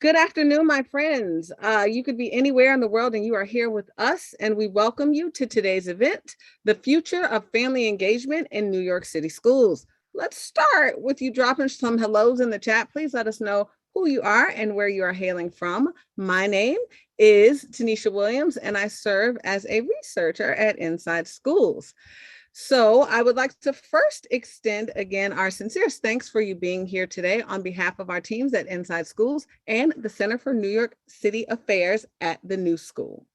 Good afternoon, my friends. You could be anywhere in the world and you are here with us, and we welcome you to today's event, The Future of Family Engagement in New York City Schools. Let's start with you dropping some hellos in the chat. Please let us know who you are and where you are hailing from. My name is Tanisha Williams, and I serve as a researcher at Inside Schools. So I would like to first extend again our sincerest thanks for you being here today on behalf of our teams at Inside Schools and the Center for New York City Affairs at the New School.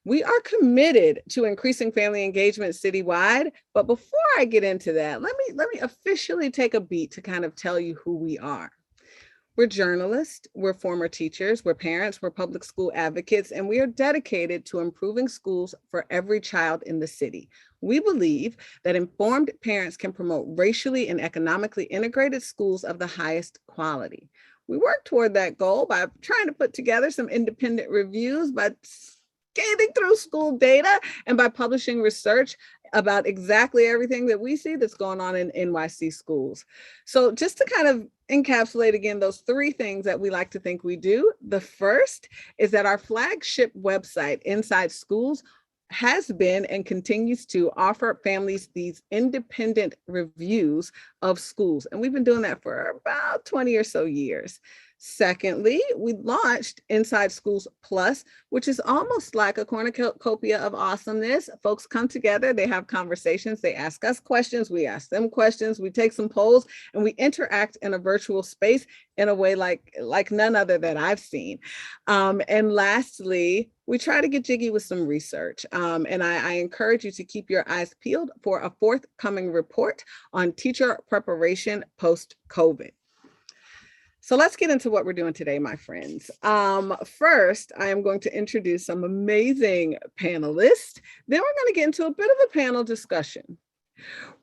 We are committed to increasing family engagement citywide, but before I get into that, let me officially take a beat to kind of tell you who we are. We're journalists, we're former teachers, we're parents, we're public school advocates, and we are dedicated to improving schools for every child in the city. We believe that informed parents can promote racially and economically integrated schools of the highest quality. We work toward that goal by trying to put together some independent reviews, by scanning through school data, and by publishing research about exactly everything that we see that's going on in NYC schools. So just to kind of encapsulate again those three things that we like to think we do. The first is that our flagship website, Inside Schools, has been and continues to offer families these independent reviews of schools. And we've been doing that for about 20 or so years. Secondly, we launched Inside Schools Plus, which is almost like a cornucopia of awesomeness. Folks come together, they have conversations, they ask us questions, we ask them questions, we take some polls, and we interact in a virtual space in a way like none other that I've seen. And lastly, we try to get jiggy with some research. And I encourage you to keep your eyes peeled for a forthcoming report on teacher preparation post-COVID. So let's get into what we're doing today, my friends. First, I am going to introduce some amazing panelists. Then we're going to get into a bit of a panel discussion.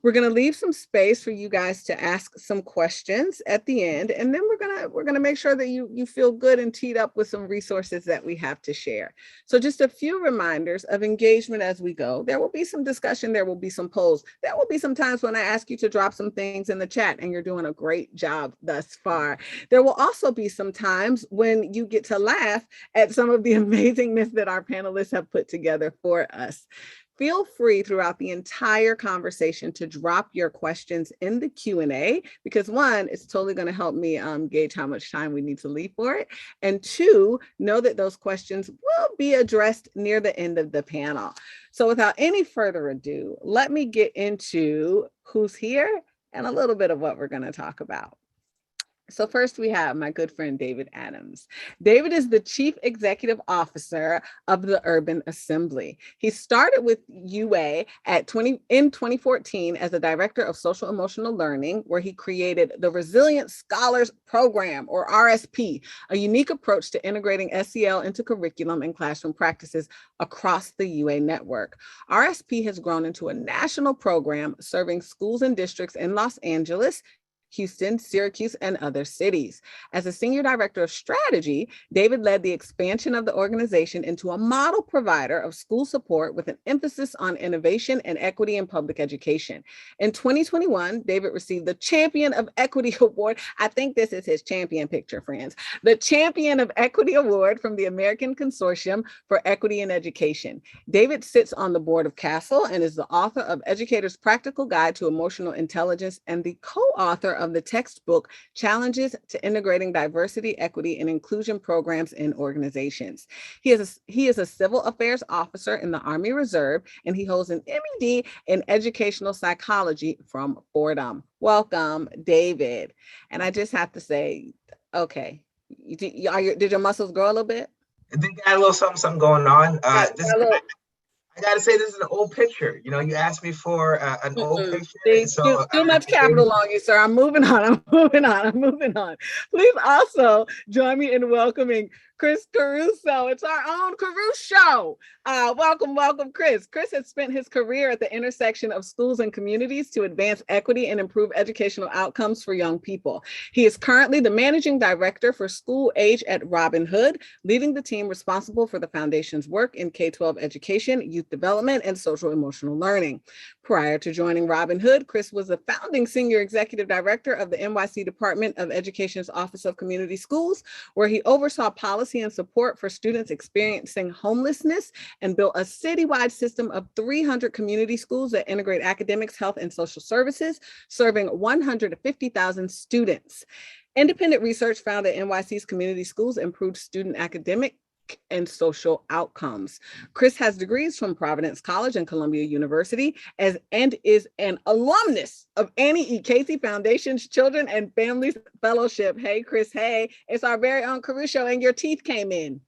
We're going to leave some space for you guys to ask some questions at the end, and then we're gonna make sure that you feel good and teed up with some resources that we have to share. So just a few reminders of engagement as we go. There will be some discussion, there will be some polls. There will be some times when I ask you to drop some things in the chat, and you're doing a great job thus far. There will also be some times when you get to laugh at some of the amazingness that our panelists have put together for us. Feel free throughout the entire conversation to drop your questions in the Q&A, because one, it's totally going to help me gauge how much time we need to leave for it. And two, know that those questions will be addressed near the end of the panel. So without any further ado, let me get into who's here and a little bit of what we're going to talk about. So first we have my good friend, David Adams. David is the Chief Executive Officer of the Urban Assembly. He started with UA in 2014 as the Director of Social Emotional Learning, where he created the Resilient Scholars Program, or RSP, a unique approach to integrating SEL into curriculum and classroom practices across the UA network. RSP has grown into a national program serving schools and districts in Los Angeles, Houston, Syracuse, and other cities. As a senior director of strategy, David led the expansion of the organization into a model provider of school support with an emphasis on innovation and equity in public education. In 2021, David received the Champion of Equity Award. I think this is his champion picture, friends. The Champion of Equity Award from the American Consortium for Equity in Education. David sits on the board of CASEL and is the author of Educators' Practical Guide to Emotional Intelligence and the co-author of the textbook Challenges to Integrating Diversity, Equity, and Inclusion Programs in Organizations. He is a civil affairs officer in the Army Reserve, and he holds an MED in educational psychology from Fordham. Welcome, David. And I just have to say, okay, did your muscles grow a little bit? They got a little something going on. I gotta say, this is an old picture. You know, you asked me for an old picture. So too much capital on you, sir. I'm moving on. Please also join me in welcoming Chris Caruso. It's our own Caruso. Welcome, Chris. Chris has spent his career at the intersection of schools and communities to advance equity and improve educational outcomes for young people. He is currently the managing director for School Age at Robin Hood, leading the team responsible for the foundation's work in K-12 education, youth development, and social emotional learning. Prior to joining Robin Hood, Chris was the founding senior executive director of the NYC Department of Education's Office of Community Schools, where he oversaw policy and support for students experiencing homelessness and built a citywide system of 300 community schools that integrate academics, health, and social services, serving 150,000 students. Independent research found that NYC's community schools improved student academic and social outcomes. Chris has degrees from Providence College and Columbia University and is an alumnus of Annie E. Casey Foundation's Children and Families Fellowship. Hey, Chris, hey, it's our very own Caruso, and your teeth came in.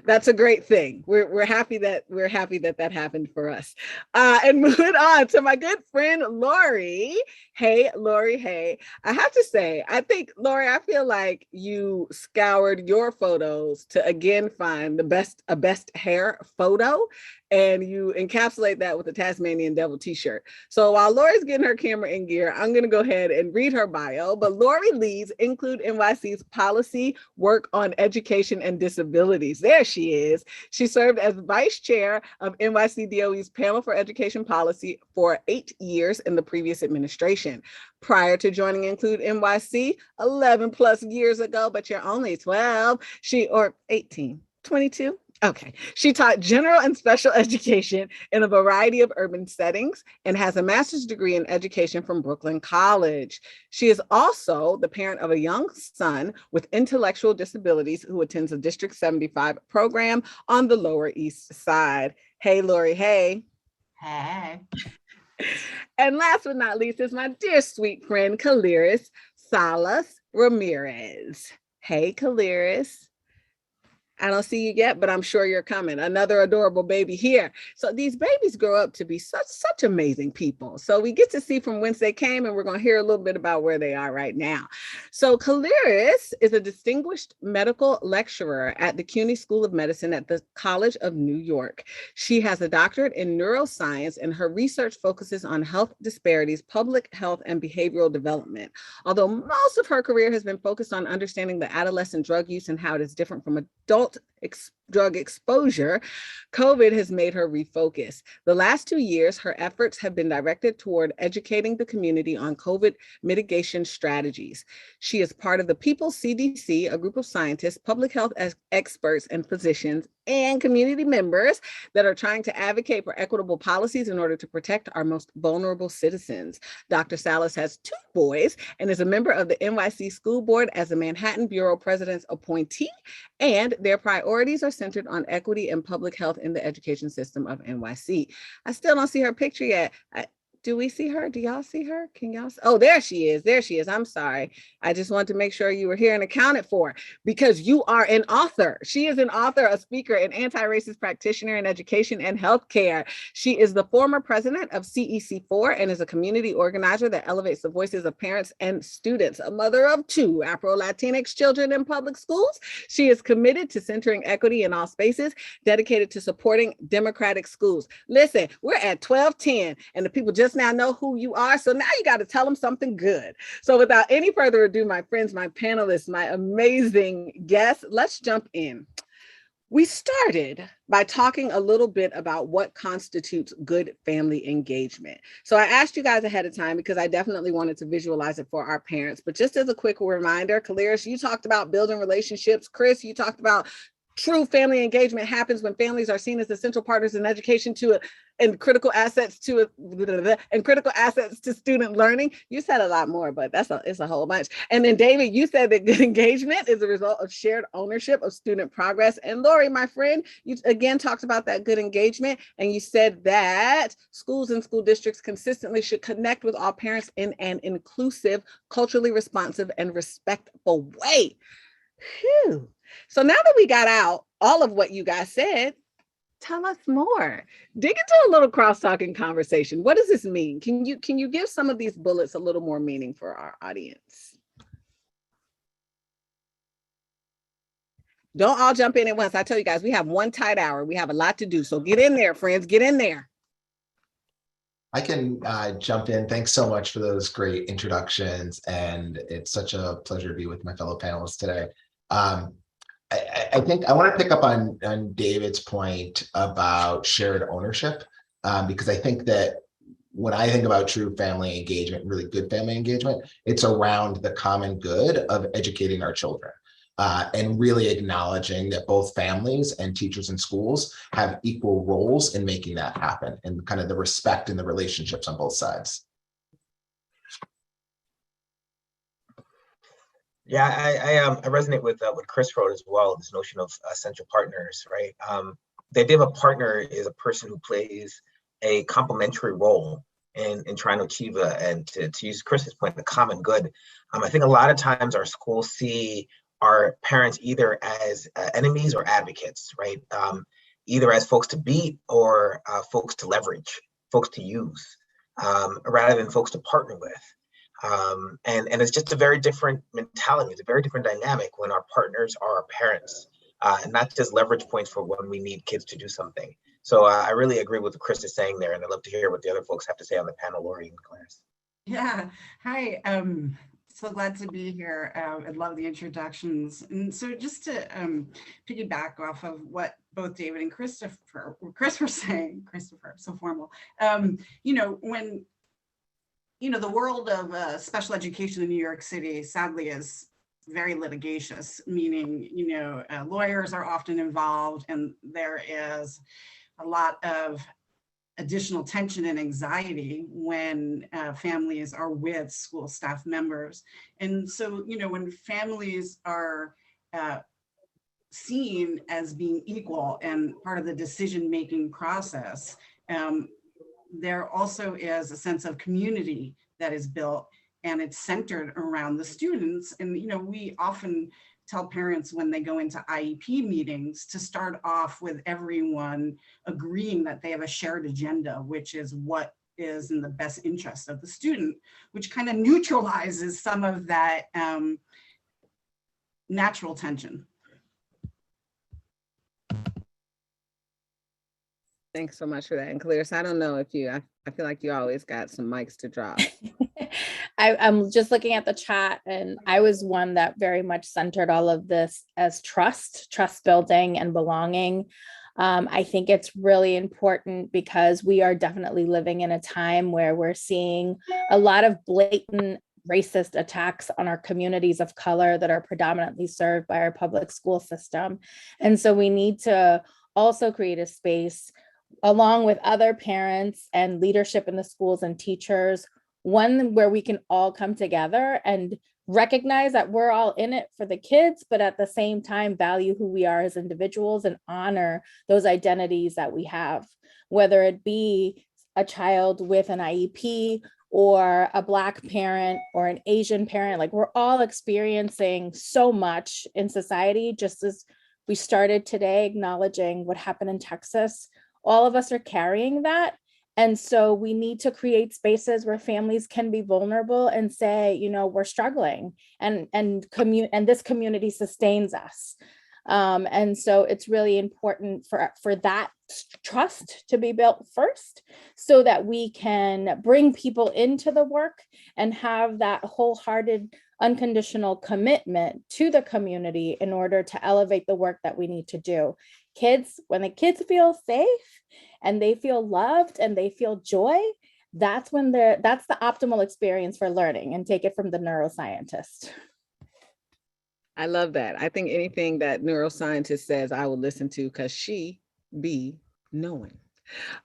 That's a great thing. We're happy that that happened for us. And moving on to my good friend Lori. Hey, Lori. Hey, I have to say, I think Lori, I feel like you scoured your photos to again find a best hair photo, and you encapsulate that with a Tasmanian Devil t-shirt. So while Lori's getting her camera in gear, I'm going to go ahead and read her bio. But Lori leads Include NYC's policy work on education and disabilities. There she is. She served as vice chair of NYC DOE's panel for education policy for 8 years in the previous administration. Prior to joining Include NYC 11 plus years ago, but you're only 12, or 18, 22. Okay. She taught general and special education in a variety of urban settings and has a master's degree in education from Brooklyn College. She is also the parent of a young son with intellectual disabilities who attends a District 75 program on the Lower East Side. Hey, Lori. Hey. Hey. And last but not least is my dear sweet friend, Kalris Salas-Ramirez. Hey, Kalris. I don't see you yet, but I'm sure you're coming. Another adorable baby here. So these babies grow up to be such amazing people. So we get to see from whence they came, and we're going to hear a little bit about where they are right now. So Kalris is a distinguished medical lecturer at the CUNY School of Medicine at the College of New York. She has a doctorate in neuroscience, and her research focuses on health disparities, public health, and behavioral development. Although most of her career has been focused on understanding the adolescent drug use and how it is different from adult drug exposure, COVID has made her refocus. The last 2 years, her efforts have been directed toward educating the community on COVID mitigation strategies. She is part of the People's CDC, a group of scientists, public health experts, and physicians, and community members that are trying to advocate for equitable policies in order to protect our most vulnerable citizens. Dr. Salas has 2 boys and is a member of the NYC School Board as a Manhattan Bureau President's appointee, and their priorities are centered on equity and public health in the education system of NYC. I still don't see her picture yet. Do we see her? Do y'all see her? Can y'all? Oh, there she is. There she is. I'm sorry. I just wanted to make sure you were here and accounted for, because you are an author. She is an author, a speaker, an anti-racist practitioner in education and healthcare. She is the former president of CEC4 and is a community organizer that elevates the voices of parents and students, a mother of 2 Afro-Latinx children in public schools. She is committed to centering equity in all spaces, dedicated to supporting democratic schools. Listen, we're at 12:10 and the people just now know who you are. So now you got to tell them something good. So without any further ado, my friends, my panelists, my amazing guests, let's jump in. We started by talking a little bit about what constitutes good family engagement. So I asked you guys ahead of time because I definitely wanted to visualize it for our parents. But just as a quick reminder, Kalris, you talked about building relationships. Chris, you talked about true family engagement happens when families are seen as essential partners in education and critical assets to student learning. You said a lot more, but it's a whole bunch. And then David, you said that good engagement is a result of shared ownership of student progress. And Lori, my friend, you again talked about that good engagement, and you said that schools and school districts consistently should connect with all parents in an inclusive, culturally responsive, and respectful way. Phew. So now that we got out all of what you guys said, tell us more. Dig into a little cross-talking conversation. What does this mean? Can you give some of these bullets a little more meaning for our audience? Don't all jump in at once. I tell you guys, we have one tight hour. We have a lot to do. So get in there, friends, get in there. I can jump in. Thanks so much for those great introductions. And it's such a pleasure to be with my fellow panelists today. I think I want to pick up on David's point about shared ownership, because I think that when I think about true family engagement, really good family engagement, it's around the common good of educating our children. And really acknowledging that both families and teachers and schools have equal roles in making that happen, and kind of the respect and the relationships on both sides. Yeah, I resonate with what Chris wrote as well, this notion of essential partners, right? The idea of a partner is a person who plays a complementary role in trying to achieve and to use Chris's point, the common good. I think a lot of times our schools see our parents either as enemies or advocates, right? Either as folks to beat or folks to leverage, folks to use, rather than folks to partner with. And it's just a very different mentality. It's a very different dynamic when our partners are our parents, and not just leverage points for when we need kids to do something. So I really agree with what Chris is saying there, and I'd love to hear what the other folks have to say on the panel, Lori and Kalris. Yeah, hi. So glad to be here. I love the introductions. And so just to piggyback off of what both David and Chris were saying, Christopher, so formal, when, the world of special education in New York City, sadly, is very litigious, meaning, lawyers are often involved, and there is a lot of additional tension and anxiety when families are with school staff members. And so, when families are seen as being equal and part of the decision-making process, there also is a sense of community that is built, and it's centered around the students. And, we often tell parents when they go into IEP meetings to start off with everyone agreeing that they have a shared agenda, which is what is in the best interest of the student, which kind of neutralizes some of that natural tension. Thanks so much for that. And Kalris, I don't know if I feel like you always got some mics to drop. I'm just looking at the chat, and I was one that very much centered all of this as trust building and belonging. I think it's really important because we are definitely living in a time where we're seeing a lot of blatant racist attacks on our communities of color that are predominantly served by our public school system. And so we need to also create a space along with other parents and leadership in the schools and teachers, one where we can all come together and recognize that we're all in it for the kids, but at the same time value who we are as individuals and honor those identities that we have, whether it be a child with an IEP or a Black parent or an Asian parent. Like, we're all experiencing so much in society. Just as we started today acknowledging what happened in Texas, all of us are carrying that. And so we need to create spaces where families can be vulnerable and say, we're struggling, and this community sustains us. And so it's really important for that trust to be built first, so that we can bring people into the work and have that wholehearted, unconditional commitment to the community in order to elevate the work that we need to do. When the kids feel safe and they feel loved and they feel joy, that's the optimal experience for learning, and take it from the neuroscientist. I love that. I think anything that neuroscientist says, I will listen to, because she be knowing.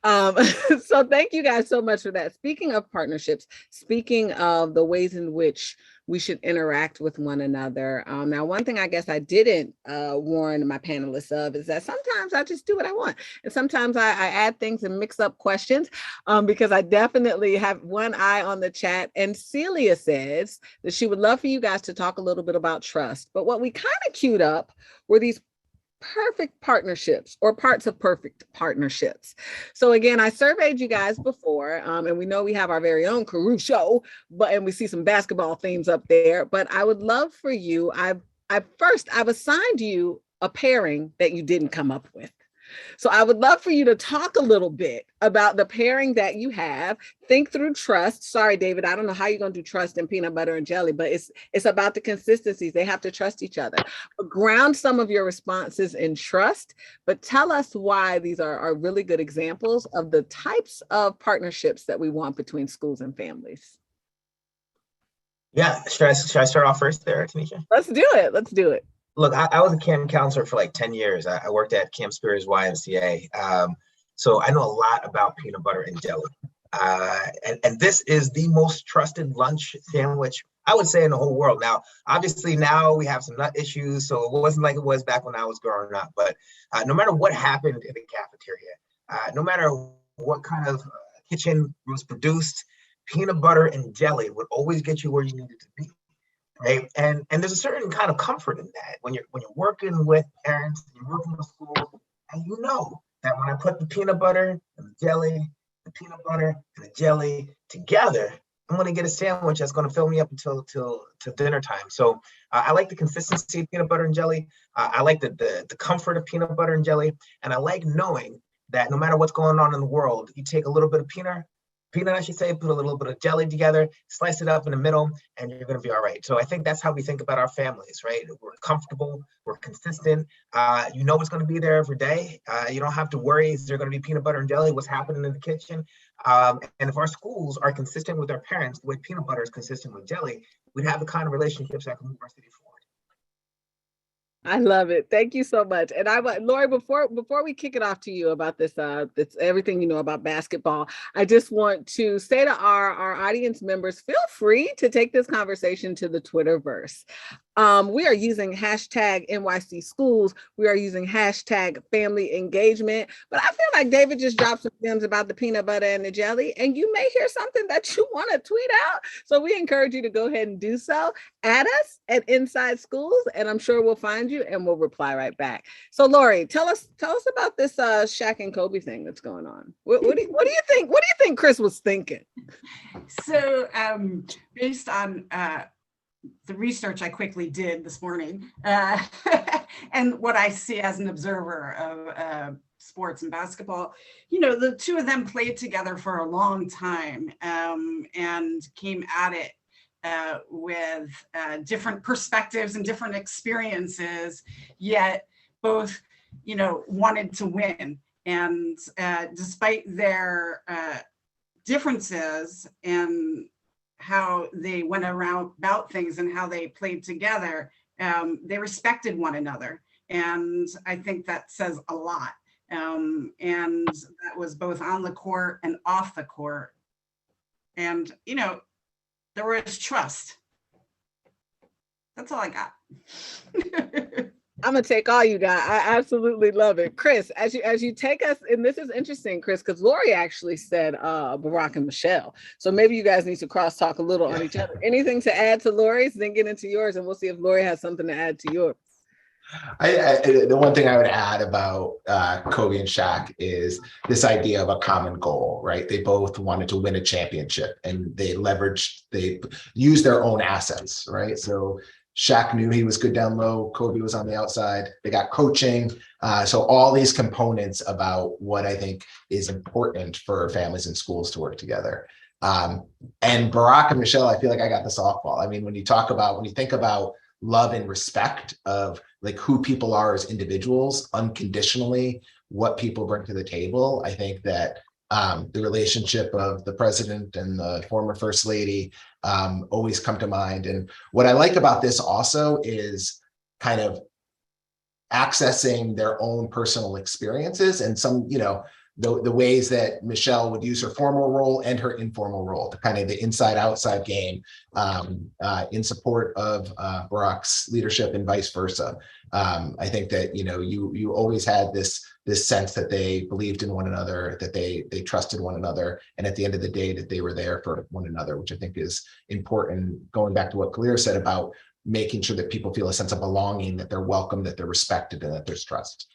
So thank you guys so much for that. Speaking of partnerships, speaking of the ways in which we should interact with one another. Now, one thing I guess I didn't warn my panelists of is that sometimes I just do what I want. And sometimes I add things and mix up questions, because I definitely have one eye on the chat. And Celia says that she would love for you guys to talk a little bit about trust. But what we kind of queued up were these perfect partnerships, or parts of perfect partnerships. So again, I surveyed you guys before, and we know we have our very own Caruso, and we see some basketball themes up there. But I would love for you, I've assigned you a pairing that you didn't come up with. So I would love for you to talk a little bit about the pairing that you have. Think through trust. Sorry, David, I don't know how you're going to do trust in peanut butter and jelly, but it's about the consistencies. They have to trust each other. But ground some of your responses in trust, but tell us why these are really good examples of the types of partnerships that we want between schools and families. Yeah, should I start off first there, Tanisha? Let's do it. Let's do it. Look, I was a camp counselor for like 10 years. I worked at Camp Spears YMCA. So I know a lot about peanut butter and jelly. And this is the most trusted lunch sandwich, I would say, in the whole world. Now, obviously, now we have some nut issues, so it wasn't like it was back when I was growing up. But no matter what happened in the cafeteria, no matter what kind of kitchen was produced, peanut butter and jelly would always get you where you needed to be. Right. And there's a certain kind of comfort in that when you're working with parents, you're working with schools, and you know that when I put the peanut butter and the jelly, the peanut butter and the jelly together, I'm going to get a sandwich that's going to fill me up until dinner time. So I like the consistency of peanut butter and jelly. I like the comfort of peanut butter and jelly, and I like knowing that no matter what's going on in the world, you take a little bit of peanut, I should say, put a little bit of jelly together, slice it up in the middle, and you're going to be all right. So I think that's how we think about our families, right? We're comfortable, we're consistent. You know what's going to be there every day. You don't have to worry, is there going to be peanut butter and jelly? What's happening in the kitchen? And if our schools are consistent with our parents, the way peanut butter is consistent with jelly, we'd have the kind of relationships that can move our city forward. I love it. Thank you so much. And I want, Lori, before we kick it off to you about this, this everything you know about basketball, I just want to say to our audience members, feel free to take this conversation to the Twitterverse. We are using hashtag NYC schools. We are using hashtag family engagement. But I feel like David just dropped some gems about the peanut butter and the jelly, and you may hear something that you want to tweet out. So we encourage you to go ahead and do so. Add us at Inside Schools, and I'm sure we'll find you and we'll reply right back. So Lori, tell us about this Shaq and Kobe thing that's going on. What do you think? What do you think Chris was thinking? So based on the research I quickly did this morning, and what I see as an observer of sports and basketball, you know, the two of them played together for a long time and came at it with different perspectives and different experiences, yet both, you know, wanted to win. And despite their differences and how they went around about things and how they played together, they respected one another. And I think that says a lot. And that was both on the court and off the court. And, you know, there was trust. That's all I got. I'm gonna take all you got. I absolutely love it. Chris, as you take us, and this is interesting, Chris, because Lori actually said Barack and Michelle. So maybe you guys need to cross-talk a little on each other. Anything to add to Lori's, then get into yours, and we'll see if Lori has something to add to yours. The one thing I would add about Kobe and Shaq is this idea of a common goal, right? They both wanted to win a championship, and they used their own assets, right? So Shaq knew he was good down low. Kobe was on the outside. They got coaching. So all these components about what I think is important for families and schools to work together. And Barack and Michelle, I feel like I got the softball. I mean, when you think about love and respect of like who people are as individuals, unconditionally, what people bring to the table, I think that the relationship of the president and the former first lady always come to mind. And what I like about this also is kind of accessing their own personal experiences and some, you know, the ways that Michelle would use her formal role and her informal role, to kind of the inside-outside game in support of Barack's leadership and vice versa. I think that, you know, you always had this sense that they believed in one another, that they trusted one another, and at the end of the day, that they were there for one another, which I think is important. Going back to what Kalris said about making sure that people feel a sense of belonging, that they're welcome, that they're respected, and that there's trust.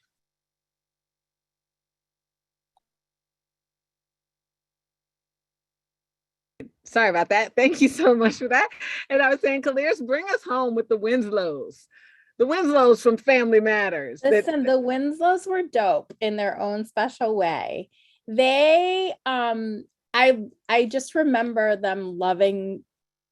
Sorry about that. Thank you so much for that. And I was saying, Kalris, bring us home with the Winslows. The Winslows from Family Matters. Listen, the Winslows were dope in their own special way. They, I just remember them loving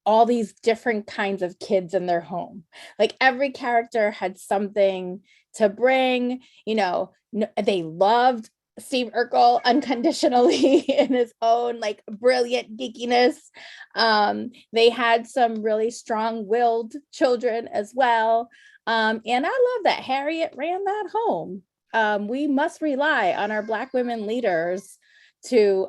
all these different kinds of kids in their home. Like every character had something to bring, you know, they loved Steve Urkel unconditionally in his own like brilliant geekiness. They had some really strong-willed children as well. And I love that Harriet ran that home. We must rely on our Black women leaders to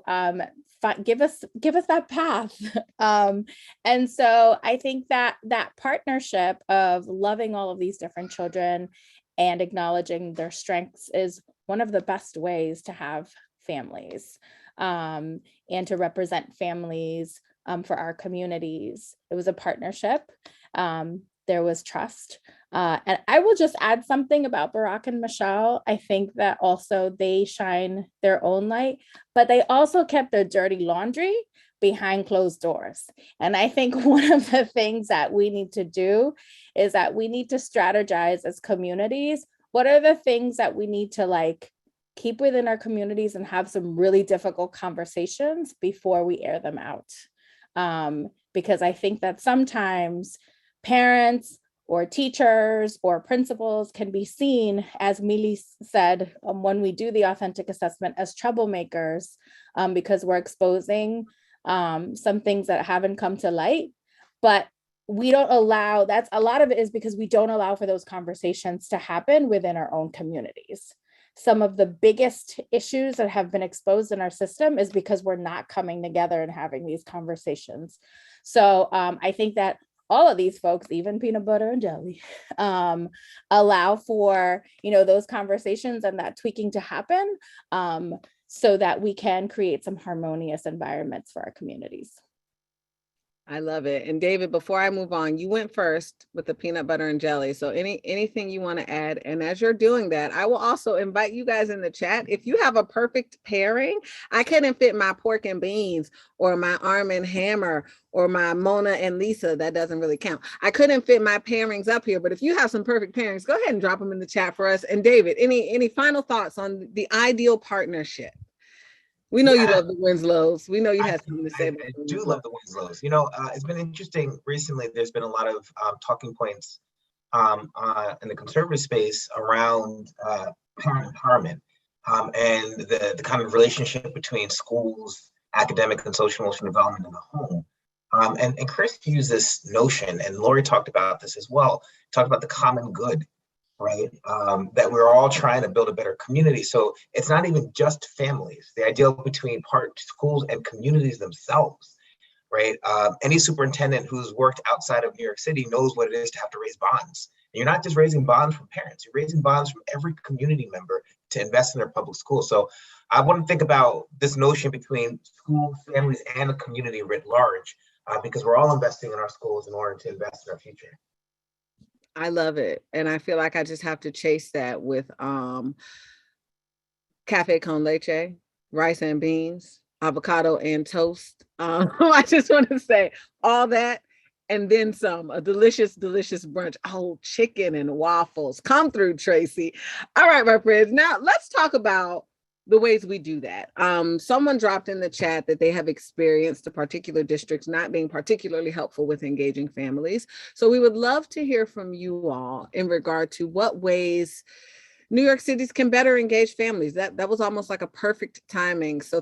give us that path. And so I think that that partnership of loving all of these different children and acknowledging their strengths is one of the best ways to have families, and to represent families for our communities. It was a partnership. There was trust. And I will just add something about Barack and Michelle. I think that also they shine their own light, but they also kept their dirty laundry behind closed doors. And I think one of the things that we need to do is that we need to strategize as communities. What are the things that we need to like keep within our communities and have some really difficult conversations before we air them out? Because I think that sometimes parents or teachers or principals can be seen, as Mili said, when we do the authentic assessment, as troublemakers, because we're exposing some things that haven't come to light. But we don't allow, that's a lot of it is because we don't allow for those conversations to happen within our own communities. Some of the biggest issues that have been exposed in our system is because we're not coming together and having these conversations. So I think that all of these folks, even peanut butter and jelly, allow for, you know, those conversations and that tweaking to happen, so that we can create some harmonious environments for our communities. I love it. And David, before I move on, you went first with the peanut butter and jelly. So anything you want to add? And as you're doing that, I will also invite you guys in the chat. If you have a perfect pairing, I couldn't fit my pork and beans or my Arm and Hammer or my Mona and Lisa. That doesn't really count. I couldn't fit my pairings up here, but if you have some perfect pairings, go ahead and drop them in the chat for us. And David, any final thoughts on the ideal partnership? We know you love the Winslows. We know you had something to say about I do love the Winslows. You know, it's been interesting recently. There's been a lot of talking points in the conservative space around parent empowerment, and the kind of relationship between schools, academic and social emotional development in the home. And Chris used this notion, and Lori talked about this as well, talked about the common good, right? That we're all trying to build a better community. So it's not even just families, the ideal between schools and communities themselves, right? Any superintendent who's worked outside of New York City knows what it is to have to raise bonds. And you're not just raising bonds from parents, you're raising bonds from every community member to invest in their public schools. So I want to think about this notion between schools, families, and the community writ large, because we're all investing in our schools in order to invest in our future. I love it. And I feel like I just have to chase that with cafe con leche, rice and beans, avocado and toast. I just want to say all that and then some, a delicious, delicious brunch. Oh, chicken and waffles. Come through, Tracy. All right, my friends. Now let's talk about the ways we do that. Someone dropped in the chat that they have experienced the particular districts not being particularly helpful with engaging families. So we would love to hear from you all in regard to what ways New York cities can better engage families. That was almost like a perfect timing. So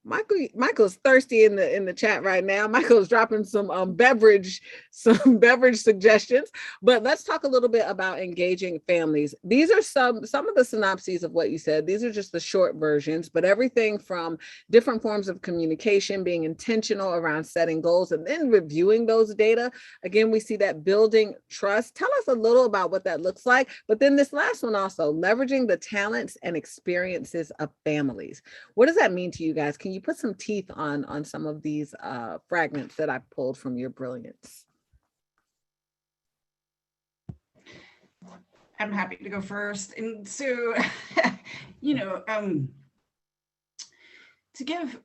Michael's thirsty in the chat right now. Michael's dropping some beverage suggestions. But let's talk a little bit about engaging families. These are some of the synopses of what you said. These are just the short versions, but everything from different forms of communication, being intentional around setting goals and then reviewing those data. Again, we see that building trust. Tell us a little about what that looks like. But then this last one also, leveraging the talents and experiences of families. What does that mean to you guys? Can you put some teeth on some of these fragments that I pulled from your brilliance? I'm happy to go first. And so, you know, To give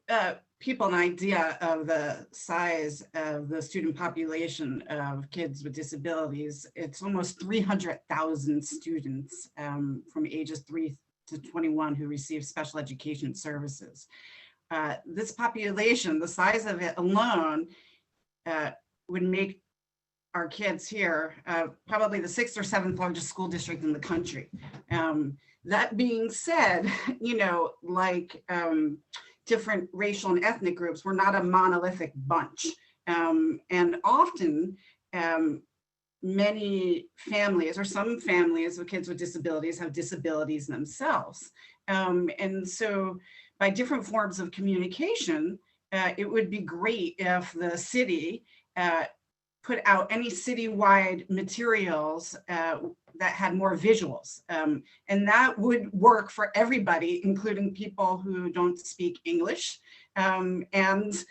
people an idea of the size of the student population of kids with disabilities, it's almost 300,000 students from ages 3 to 21 who receive special education services. This population, the size of it alone, would make our kids here probably the 6th or 7th largest school district in the country. That being said, you know, like different racial and ethnic groups, we're not a monolithic bunch. And often, many families or some families with kids with disabilities have disabilities themselves. And so by different forms of communication, it would be great if the city put out any citywide materials that had more visuals. And that would work for everybody, including people who don't speak English and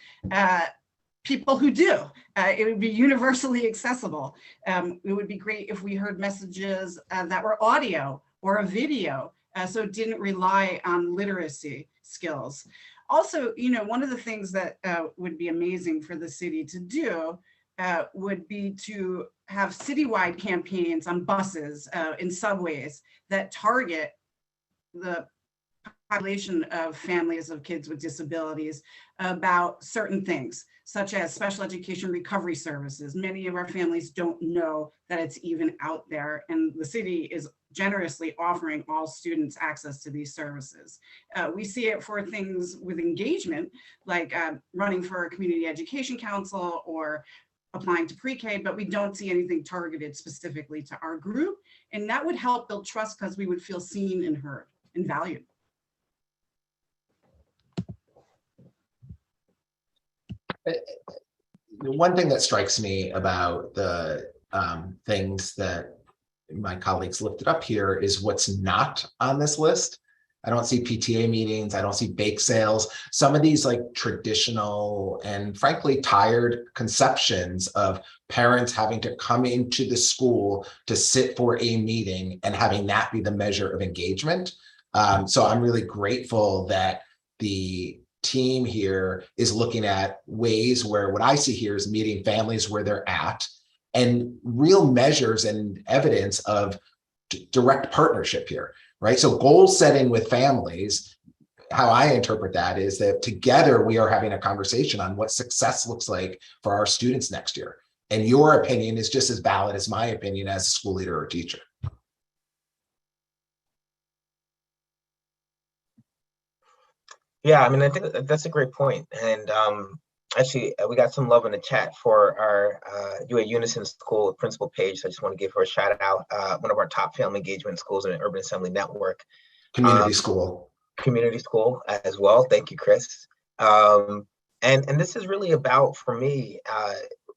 people who do. It would be universally accessible. It would be great if we heard messages that were audio or a video, so it didn't rely on literacy skills. Also, you know, one of the things that would be amazing for the city to do would be to have citywide campaigns on buses, in subways that target the population of families of kids with disabilities about certain things, such as special education recovery services. Many of our families don't know that it's even out there, and the city is generously offering all students access to these services. We see it for things with engagement, like running for a community education council or applying to pre-K, but we don't see anything targeted specifically to our group. And that would help build trust because we would feel seen and heard and valued. The one thing that strikes me about the things that my colleagues lifted up here is what's not on this list. I don't see PTA meetings. I don't see bake sales. Some of these like traditional and frankly tired conceptions of parents having to come into the school to sit for a meeting and having that be the measure of engagement. So I'm really grateful that the team here is looking at ways where what I see here is meeting families where they're at and real measures and evidence of direct partnership here. Right. So goal setting with families, how I interpret that is that together we are having a conversation on what success looks like for our students next year. And your opinion is just as valid as my opinion as a school leader or teacher. Yeah, I mean, I think that's a great point. And actually, we got some love in the chat for our UA Unison School principal page. So I just want to give her a shout out. One of our top family engagement schools in the Urban Assembly Network. Community school. Community school as well. Thank you, Chris. And this is really about, for me,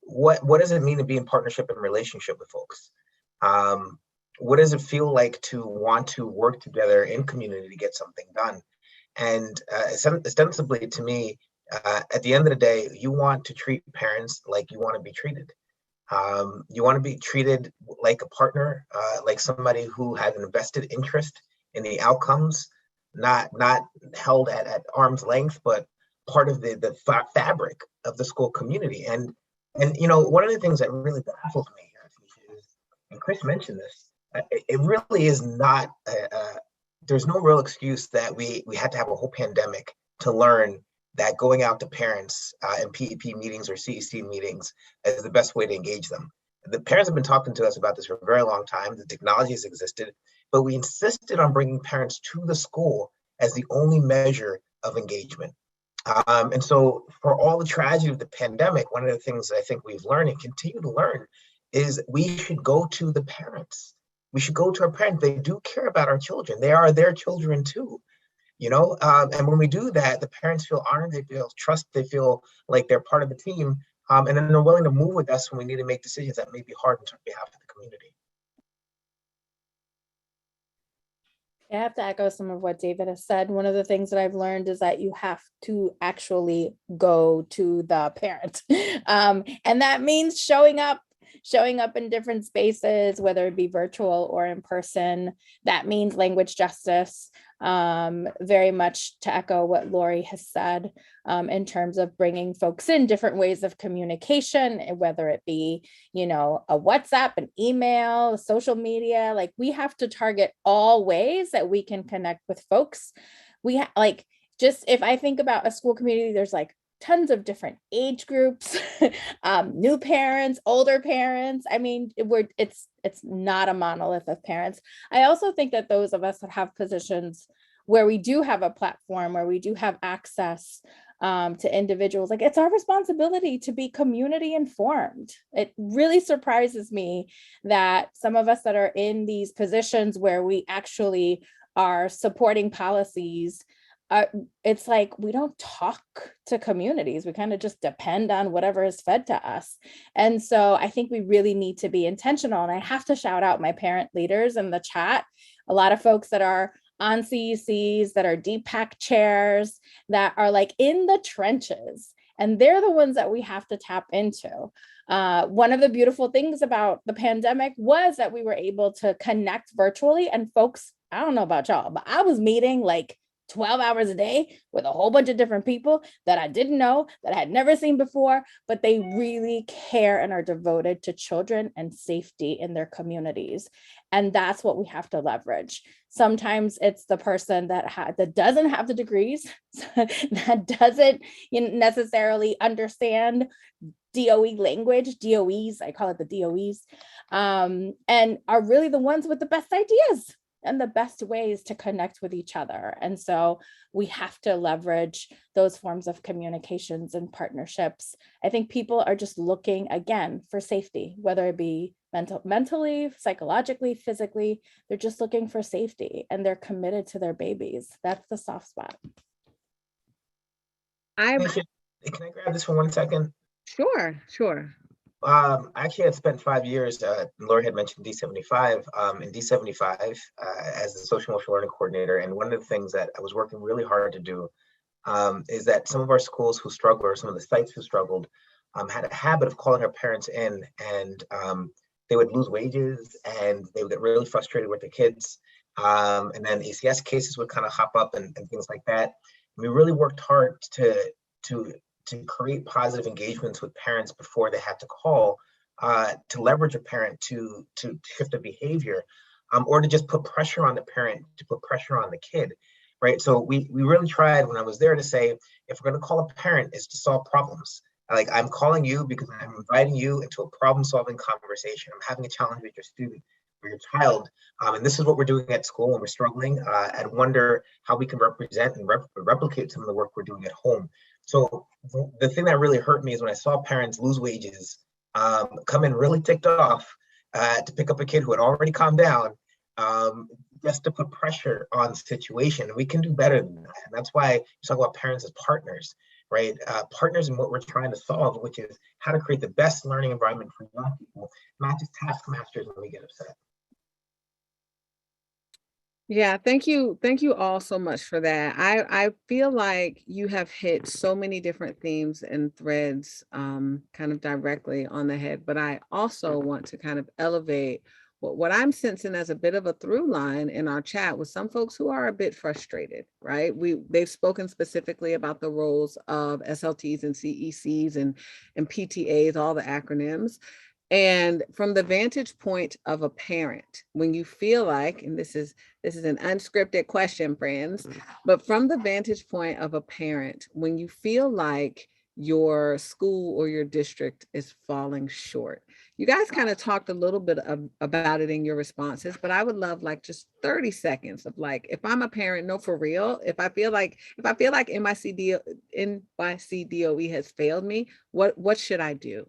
what does it mean to be in partnership and relationship with folks? What does it feel like to want to work together in community to get something done? And ostensibly, to me, at the end of the day, you want to treat parents like you want to be treated. You want to be treated like a partner, like somebody who has an invested interest in the outcomes, not held at arm's length, but part of the fabric of the school community. And you know, one of the things that really baffles me, is, and Chris mentioned this, it really is not. There's no real excuse that we had to have a whole pandemic to learn that going out to parents in PEP meetings or CEC meetings is the best way to engage them. The parents have been talking to us about this for a very long time. The technology has existed, but we insisted on bringing parents to the school as the only measure of engagement. And so for all the tragedy of the pandemic, one of the things that I think we've learned and continue to learn is we should go to the parents. We should go to our parents. They do care about our children. They are their children too. You know, and when we do that, the parents feel honored, they feel trust, they feel like they're part of the team, and then they're willing to move with us when we need to make decisions that may be hard on behalf of the community. I have to echo some of what David has said. One of the things that I've learned is that you have to actually go to the parent. And that means showing up showing up in different spaces, whether it be virtual or in person. That means language justice, very much to echo what Lori has said, in terms of bringing folks in different ways of communication, whether it be, a WhatsApp, an email, social media. Like, we have to target all ways that we can connect with folks. Just if I think about a school community, there's like tons of different age groups, new parents, older parents. I mean, it's not a monolith of parents. I also think that those of us that have positions where we do have a platform, where we do have access to individuals, like, it's our responsibility to be community informed. It really surprises me that some of us that are in these positions where we actually are supporting policies, it's like we don't talk to communities. We kind of just depend on whatever is fed to us. And so I think we really need to be intentional. And I have to shout out my parent leaders in the chat. A lot of folks that are on CECs, that are DPAC chairs, that are like in the trenches. And they're the ones that we have to tap into. One of the beautiful things about the pandemic was that we were able to connect virtually, and folks, I don't know about y'all, but I was meeting like 12 hours a day with a whole bunch of different people that I didn't know, that I had never seen before, but they really care and are devoted to children and safety in their communities. And that's what we have to leverage. Sometimes it's the person that doesn't have the degrees, that doesn't necessarily understand DOE language, DOEs, I call it the DOEs, and are really the ones with the best ideas and the best ways to connect with each other. And so we have to leverage those forms of communications and partnerships. I think people are just looking, again, for safety, whether it be mentally, psychologically, physically. They're just looking for safety, and they're committed to their babies. That's the soft spot. Can I grab this for 1 second? Sure. I actually had spent 5 years, Laura had mentioned D75, in D75 as the social emotional learning coordinator. And one of the things that I was working really hard to do is that some of our schools who struggled, or some of the sites who struggled, had a habit of calling our parents in, and they would lose wages, and they would get really frustrated with the kids. And then ACS cases would kind of hop up and things like that. And we really worked hard to create positive engagements with parents before they had to call, to leverage a parent to shift the behavior, or to just put pressure on the parent, to put pressure on the kid, right? So we really tried when I was there to say, if we're going to call a parent, it's to solve problems. Like, I'm calling you because I'm inviting you into a problem-solving conversation. I'm having a challenge with your student or your child, and this is what we're doing at school when we're struggling. And wonder how we can represent and replicate some of the work we're doing at home. So the thing that really hurt me is when I saw parents lose wages, come in really ticked off to pick up a kid who had already calmed down, just to put pressure on the situation. And we can do better than that. And that's why you talk about parents as partners, right? Partners in what we're trying to solve, which is how to create the best learning environment for young people, not just taskmasters when we get upset. Yeah, thank you all so much for that. I feel like you have hit so many different themes and threads kind of directly on the head, but I also want to kind of elevate what I'm sensing as a bit of a through line in our chat with some folks who are a bit frustrated, right? They've spoken specifically about the roles of SLTs and CECs and PTAs, all the acronyms. And from the vantage point of a parent, when you feel like, and this is an unscripted question, friends, but from the vantage point of a parent, when you feel like your school or your district is falling short, you guys kind of talked a little bit about it in your responses, but I would love like just 30 seconds of like, if I'm a parent, no, for real, if I feel like NYC DOE has failed me, what should I do?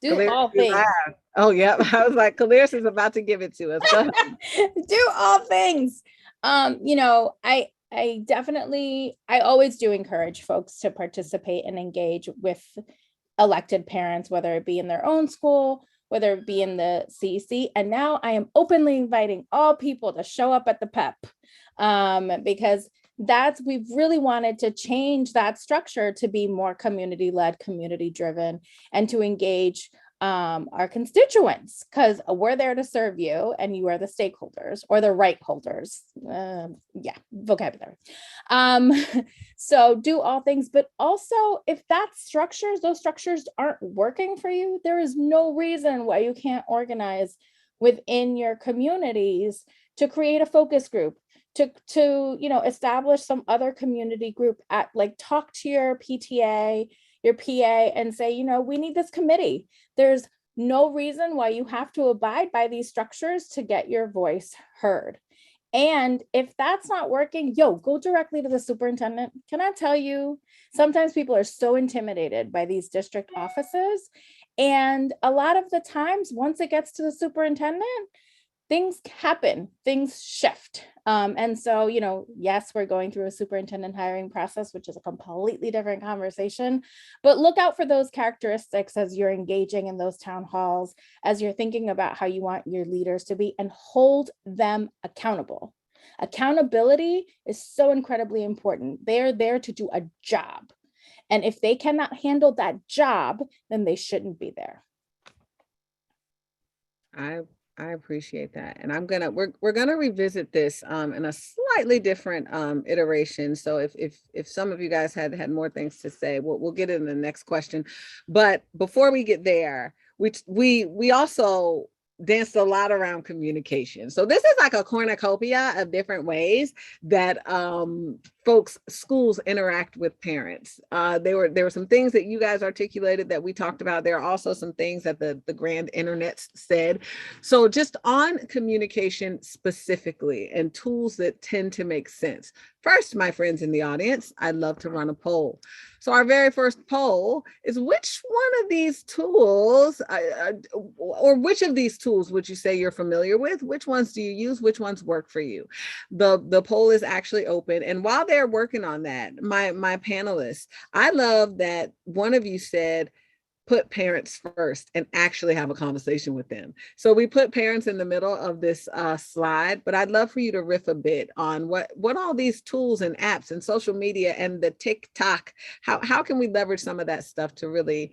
Do all things. Oh, yeah. I was like, Kalris is about to give it to us. Go ahead. Do all things. I always do encourage folks to participate and engage with elected parents, whether it be in their own school, whether it be in the CEC. And now I am openly inviting all people to show up at the PEP, because we've really wanted to change that structure to be more community-led, community-driven, and to engage our constituents, because we're there to serve you and you are the stakeholders or the right holders. Yeah, vocabulary. So do all things, but also if those structures aren't working for you, there is no reason why you can't organize within your communities to create a focus group, to establish some other community group talk to your PTA, your PA, and say, we need this committee. There's no reason why you have to abide by these structures to get your voice heard. And if that's not working, go directly to the superintendent. Can I tell you, sometimes people are so intimidated by these district offices. And a lot of the times, once it gets to the superintendent, things happen, things shift. And so, yes, we're going through a superintendent hiring process, which is a completely different conversation, but look out for those characteristics as you're engaging in those town halls, as you're thinking about how you want your leaders to be, and hold them accountable. Accountability is so incredibly important. They're there to do a job. And if they cannot handle that job, then they shouldn't be there. I appreciate that. And we're gonna revisit this in a slightly different iteration. So if some of you guys had more things to say, we'll get in the next question. But before we get there, we also danced a lot around communication. So this is like a cornucopia of different ways that schools interact with parents. There were some things that you guys articulated that we talked about. There are also some things that the grand internet said. So just on communication specifically and tools that tend to make sense. First, my friends in the audience, I'd love to run a poll. So our very first poll is, which one of these tools or which of these tools would you say you're familiar with? Which ones do you use? Which ones work for you? The poll is actually open. And while they're working on that, my panelists, I love that one of you said, put parents first and actually have a conversation with them. So we put parents in the middle of this slide, but I'd love for you to riff a bit on what all these tools and apps and social media and the TikTok, how can we leverage some of that stuff to really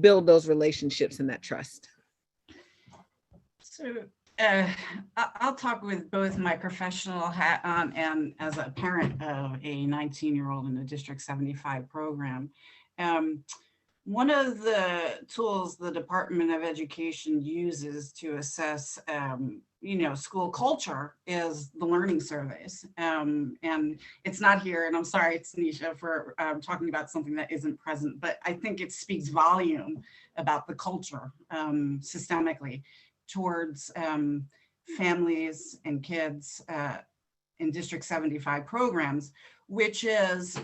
build those relationships and that trust? So I'll talk with both my professional hat on and as a parent of a 19-year-old in the District 75 program. One of the tools the Department of Education uses to assess, school culture is the learning surveys. And it's not here, and I'm sorry, it's Nisha for talking about something that isn't present, but I think it speaks volume about the culture systemically towards families and kids in District 75 programs, which is,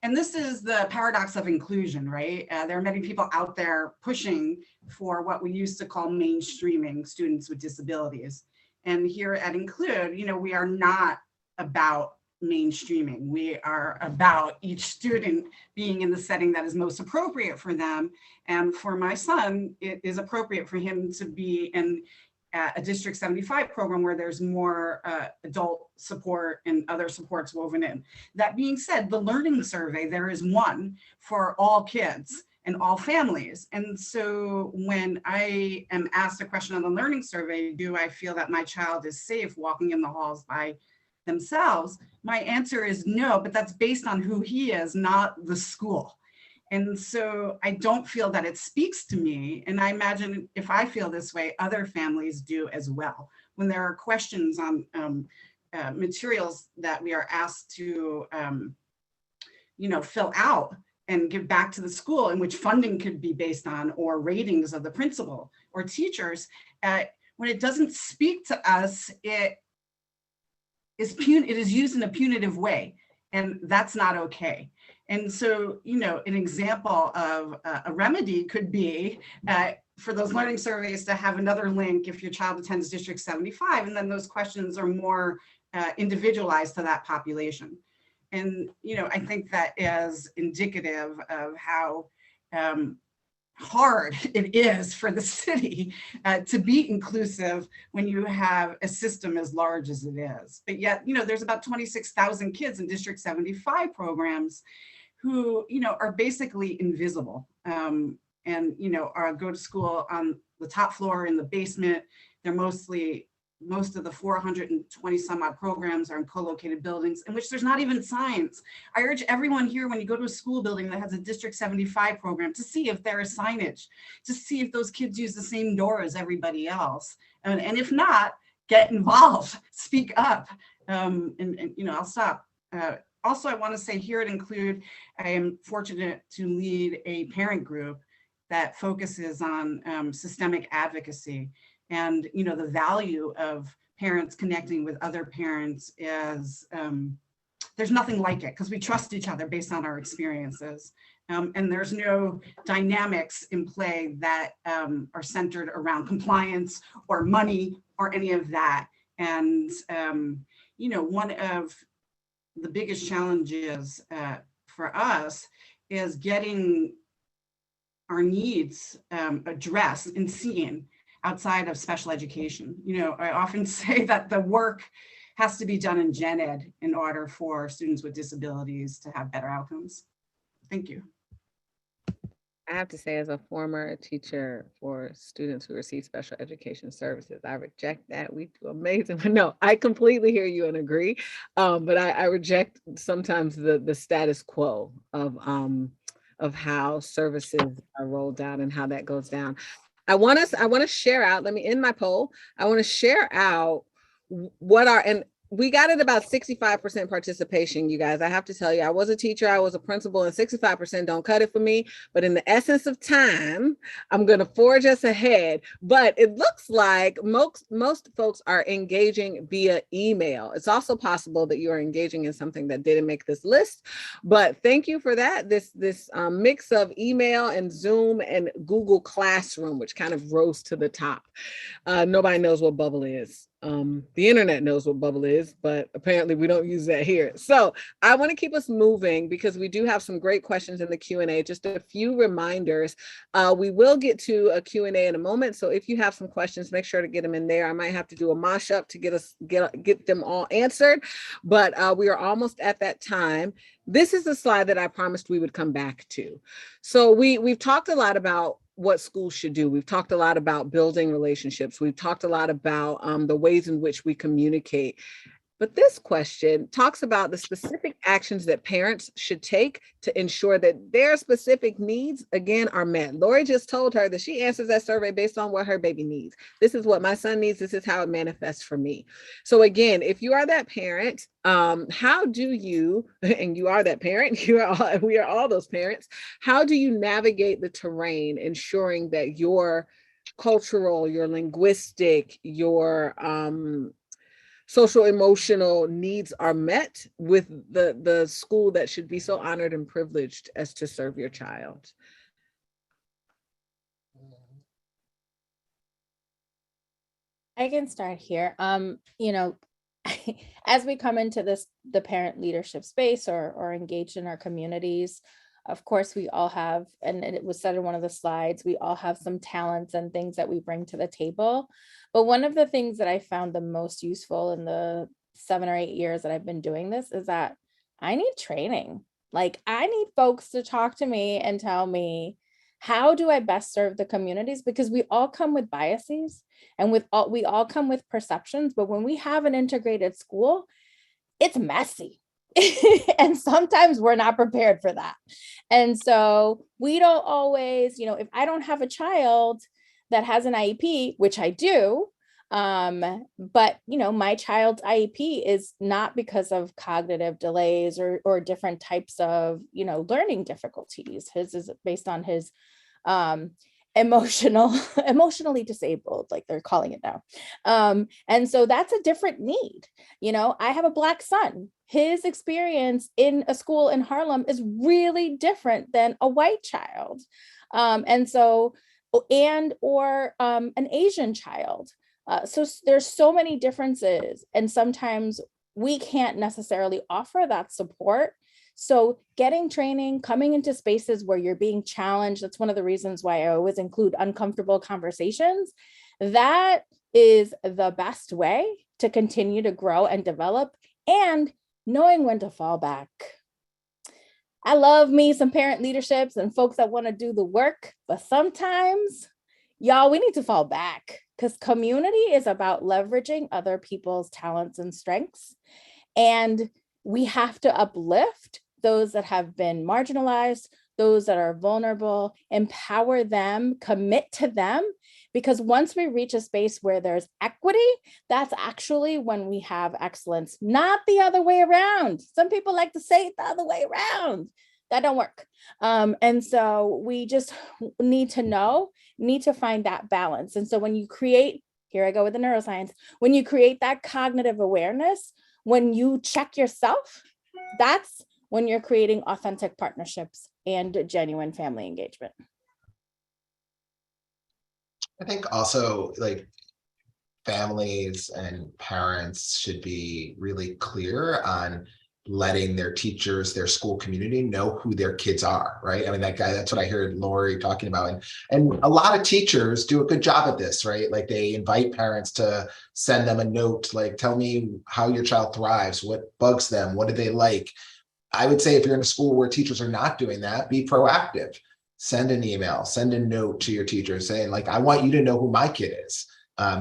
and this is the paradox of inclusion, right? There are many people out there pushing for what we used to call mainstreaming students with disabilities. And here at Include, we are not about mainstreaming. We are about each student being in the setting that is most appropriate for them. And for my son, it is appropriate for him to be in a District 75 program where there's more adult support and other supports woven in. That being said, the learning survey, there is one for all kids and all families. And so when I am asked a question on the learning survey, do I feel that my child is safe walking in the halls by themselves? My answer is no, but that's based on who he is, not the school. And so I don't feel that it speaks to me. And I imagine if I feel this way, other families do as well. When there are questions on materials that we are asked to, fill out and give back to the school, in which funding could be based on, or ratings of the principal or teachers, when it doesn't speak to us, it is used in a punitive way, and that's not okay. And so, an example of a remedy could be for those learning surveys to have another link if your child attends District 75, and then those questions are more individualized to that population. And, I think that is indicative of how hard it is for the city to be inclusive when you have a system as large as it is. But yet, there's about 26,000 kids in District 75 programs who, are basically invisible, and, go to school on the top floor in the basement. They're most of the 420 some odd programs are in co-located buildings in which there's not even signs. I urge everyone here, when you go to a school building that has a District 75 program, to see if there is signage, to see if those kids use the same door as everybody else. And if not, get involved, speak up. I'll stop. Also, I want to say here at Include, I am fortunate to lead a parent group that focuses on systemic advocacy. And, the value of parents connecting with other parents is, there's nothing like it, because we trust each other based on our experiences. And there's no dynamics in play that are centered around compliance or money or any of that. And, one of the biggest challenges for us is getting our needs addressed and seen outside of special education. I often say that the work has to be done in gen ed in order for students with disabilities to have better outcomes. Thank you. I have to say, as a former teacher for students who receive special education services, I reject that. We do amazing. No, I completely hear you and agree. But I reject sometimes the status quo of how services are rolled out and how that goes down. I want to share out, let me end my poll. I want to share out and we got it about 65% participation, you guys. I have to tell you, I was a teacher, I was a principal, and 65% don't cut it for me. But in the essence of time, I'm going to forge us ahead. But it looks like most folks are engaging via email. It's also possible that you are engaging in something that didn't make this list. But thank you for that. This mix of email and Zoom and Google Classroom, which kind of rose to the top. Nobody knows what Bubble is. The internet knows what Bubble is, but apparently we don't use that here. So I want to keep us moving because we do have some great questions in the Q&A. Just a few reminders. We will get to a Q&A in a moment. So if you have some questions, make sure to get them in there. I might have to do a mosh up to get them all answered, but we are almost at that time. This is the slide that I promised we would come back to. So we've talked a lot about what schools should do. We've talked a lot about building relationships. We've talked a lot about the ways in which we communicate. But this question talks about the specific actions that parents should take to ensure that their specific needs, again, are met. Lori just told her that she answers that survey based on what her baby needs. This is what my son needs. This is how it manifests for me. So again, if you are that parent, how do you, and you are that parent, we are all those parents, how do you navigate the terrain, ensuring that your cultural, your linguistic, your social emotional needs are met with the school that should be so honored and privileged as to serve your child? I can start here. As we come into the parent leadership space or engaged in our communities, of course, we all have, and it was said in one of the slides, we all have some talents and things that we bring to the table. But one of the things that I found the most useful in the 7 or 8 years that I've been doing this is that I need training. Like, I need folks to talk to me and tell me, how do I best serve the communities? Because we all come with biases and we all come with perceptions. But when we have an integrated school, it's messy. And sometimes we're not prepared for that. And so we don't always, if I don't have a child that has an IEP, which I do, but my child's IEP is not because of cognitive delays or different types of, learning difficulties. His is based on his emotionally disabled, like they're calling it now. And so that's a different need. I have a Black son. His experience in a school in Harlem is really different than a white child. And so, or an Asian child. So there's so many differences, and sometimes we can't necessarily offer that support So getting training, coming into spaces where you're being challenged, that's one of the reasons why I always include uncomfortable conversations. That is the best way to continue to grow and develop, and knowing when to fall back. I love me some parent leaderships and folks that want to do the work, but sometimes, y'all, we need to fall back, because community is about leveraging other people's talents and strengths. And we have to uplift those that have been marginalized, those that are vulnerable, empower them, commit to them. Because once we reach a space where there's equity, that's actually when we have excellence, not the other way around. Some people like to say it the other way around. That don't work. And so we just need to find that balance. And so when you create, here I go with the neuroscience, when you create that cognitive awareness, when you check yourself, that's when you're creating authentic partnerships and genuine family engagement. I think also, like, families and parents should be really clear on letting their teachers, their school community know who their kids are, right? I mean, that's what I heard Lori talking about. And a lot of teachers do a good job at this, right? Like, they invite parents to send them a note, like, tell me how your child thrives, what bugs them, what do they like? I would say if you're in a school where teachers are not doing that, be proactive. Send an email, send a note to your teacher saying, like, I want you to know who my kid is,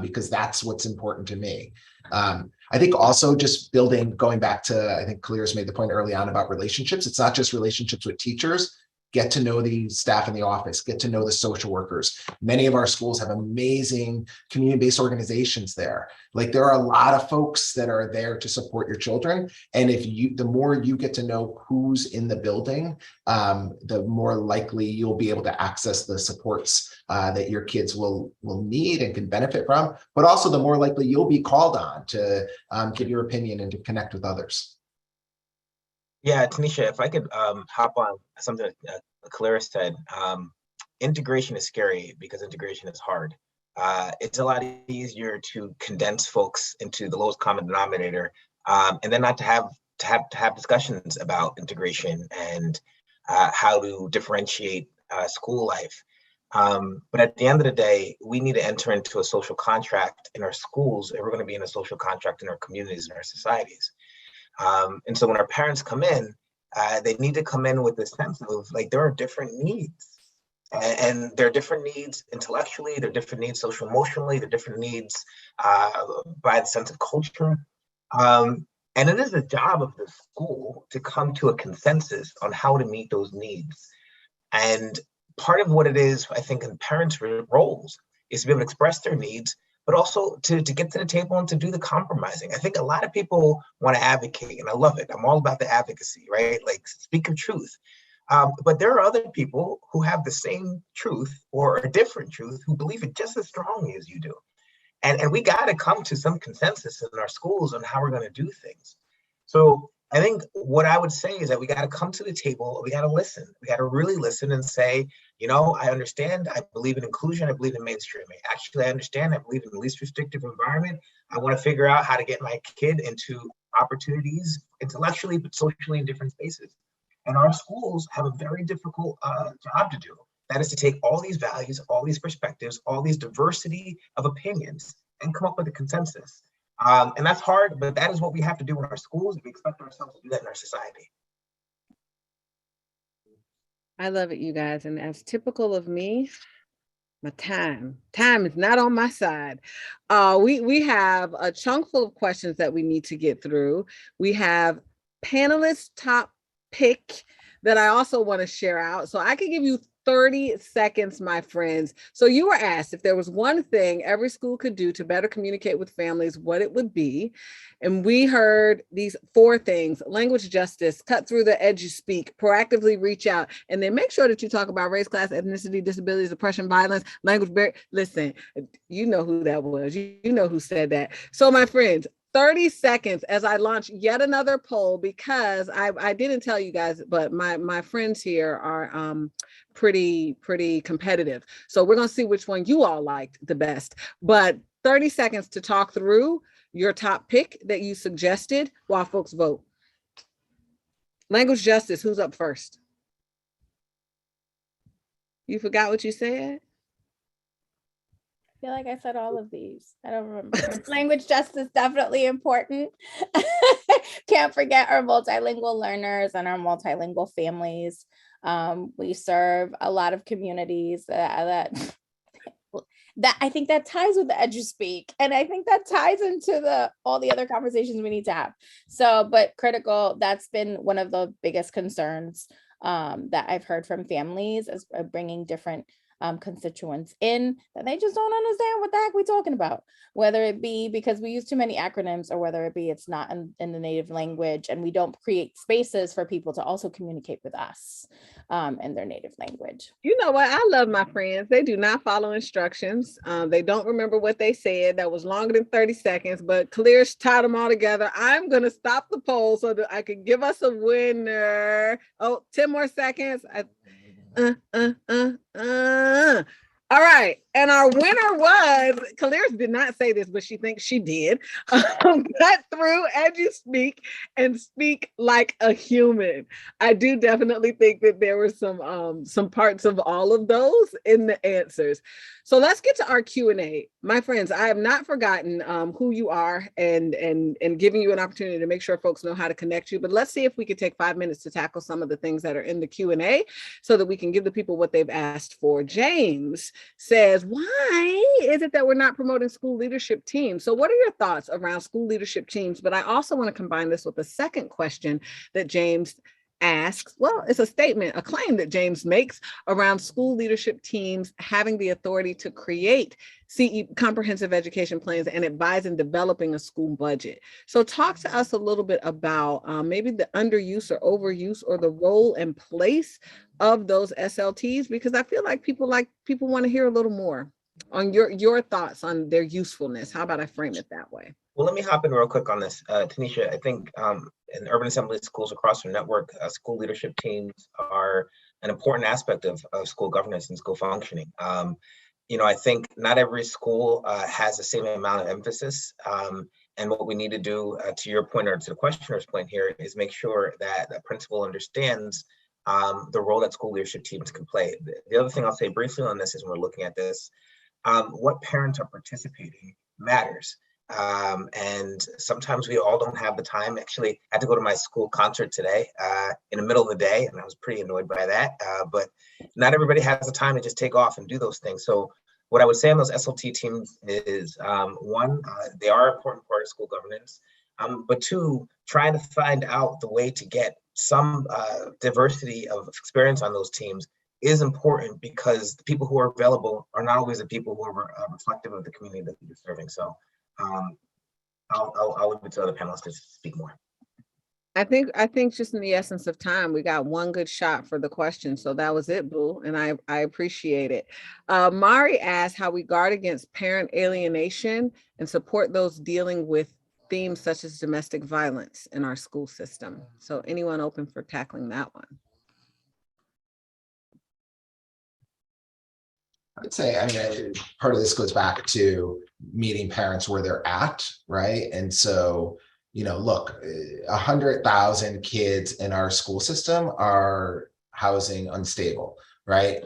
because that's what's important to me. I think also just going back to, I think Kalris made the point early on about relationships. It's not just relationships with teachers. Get to know the staff in the office, get to know the social workers. Many of our schools have amazing community-based organizations there. Like, there are a lot of folks that are there to support your children. And the more you get to know who's in the building, the more likely you'll be able to access the supports that your kids will need and can benefit from, but also the more likely you'll be called on to give your opinion and to connect with others. Yeah, Tanisha, if I could hop on something Kalris said, integration is scary because integration is hard. It's a lot easier to condense folks into the lowest common denominator, and then not to have discussions about integration and how to differentiate school life. But at the end of the day, we need to enter into a social contract in our schools, and we're going to be in a social contract in our communities and our societies. And so when our parents come in, they need to come in with this sense of, like, there are different needs, and there are different needs intellectually, there are different needs social emotionally, there are different needs by the sense of culture. And it is the job of the school to come to a consensus on how to meet those needs. And part of what it is, I think, in parents' roles is to be able to express their needs, but also to get to the table and to do the compromising. I think a lot of people want to advocate, and I love it. I'm all about the advocacy, right? Like, speak of truth. But there are other people who have the same truth or a different truth who believe it just as strongly as you do. And we got to come to some consensus in our schools on how we're going to do things. So I think what I would say is that we got to come to the table. We got to listen. We got to really listen and say, I understand. I believe in inclusion. I believe in mainstreaming. Actually, I understand. I believe in the least restrictive environment. I want to figure out how to get my kid into opportunities intellectually, but socially in different spaces. And our schools have a very difficult job to do. That is to take all these values, all these perspectives, all these diversity of opinions, and come up with a consensus. And that's hard, but that is what we have to do in our schools. We expect ourselves to do that in our society. I love it, you guys. And as typical of me, my time is not on my side. We have a chunk full of questions that we need to get through. We have panelists' top pick that I also want to share out. So I can give you 30 seconds, my friends. So you were asked if there was one thing every school could do to better communicate with families, what it would be. And we heard these 4 things: language justice, cut through the edge you speak, proactively reach out, and then make sure that you talk about race, class, ethnicity, disabilities, oppression, violence, language barrier. Listen, you know who that was. You know who said that. So my friends, 30 seconds as I launch yet another poll, because I didn't tell you guys, but my friends here are pretty competitive. So we're going to see which one you all liked the best. But 30 seconds to talk through your top pick that you suggested while folks vote. Language justice, who's up first? You forgot what you said? I feel like I said all of these. I don't remember. Language justice, definitely important. Can't forget our multilingual learners and our multilingual families. We serve a lot of communities that I think that ties with the EduSpeak, and I think that ties into all the other conversations we need to have. So, but critical, that's been one of the biggest concerns that I've heard from families, is bringing different constituents in, that they just don't understand what the heck we're talking about, whether it be because we use too many acronyms, or whether it be it's not in the native language, and we don't create spaces for people to also communicate with us in their native language. You know what? I love my friends. They do not follow instructions. They don't remember what they said. That was longer than 30 seconds, but Kalris tied them all together. I'm going to stop the poll so that I can give us a winner. Oh, 10 more seconds. All right. And our winner was, Kalris did not say this, but she thinks she did. Cut through EduSpeak and speak like a human. I do definitely think that there were some parts of all of those in the answers. So let's get to our Q&A. My friends, I have not forgotten who you are and giving you an opportunity to make sure folks know how to connect you. But let's see if we could take 5 minutes to tackle some of the things that are in the Q&A so that we can give the people what they've asked for. James says, why is it that we're not promoting school leadership teams? So what are your thoughts around school leadership teams? But I also want to combine this with a second question that James asks. Well, it's a statement, a claim that James makes around school leadership teams having the authority to create comprehensive education plans and advise in developing a school budget. So talk to us a little bit about maybe the underuse or overuse, or the role and place of those SLTs, because I feel like people want to hear a little more on your thoughts on their usefulness. How about I frame it that way? Well, let me hop in real quick on this. Tanisha, I think in urban assembly schools across our network, school leadership teams are an important aspect of school governance and school functioning. I think not every school has the same amount of emphasis. And what we need to do, to your point, or to the questioner's point here, is make sure that the principal understands the role that school leadership teams can play. The other thing I'll say briefly on this is, when we're looking at this, what parents are participating matters. And sometimes we all don't have the time. Actually, I had to go to my school concert today in the middle of the day, and I was pretty annoyed by that. But not everybody has the time to just take off and do those things. So what I would say on those SLT teams is, one, they are an important part of school governance. But two, trying to find out the way to get some diversity of experience on those teams is important, because the people who are available are not always the people who are reflective of the community that they're serving. So I'll leave it to other panelists to speak more. I think just in the essence of time, we got one good shot for the question. So that was it, Boo. And I appreciate it. Mari asked how we guard against parent alienation and support those dealing with themes such as domestic violence in our school system. So anyone open for tackling that one? I'd say, part of this goes back to meeting parents where they're at, right? And so, look, 100,000 kids in our school system are housing unstable, right?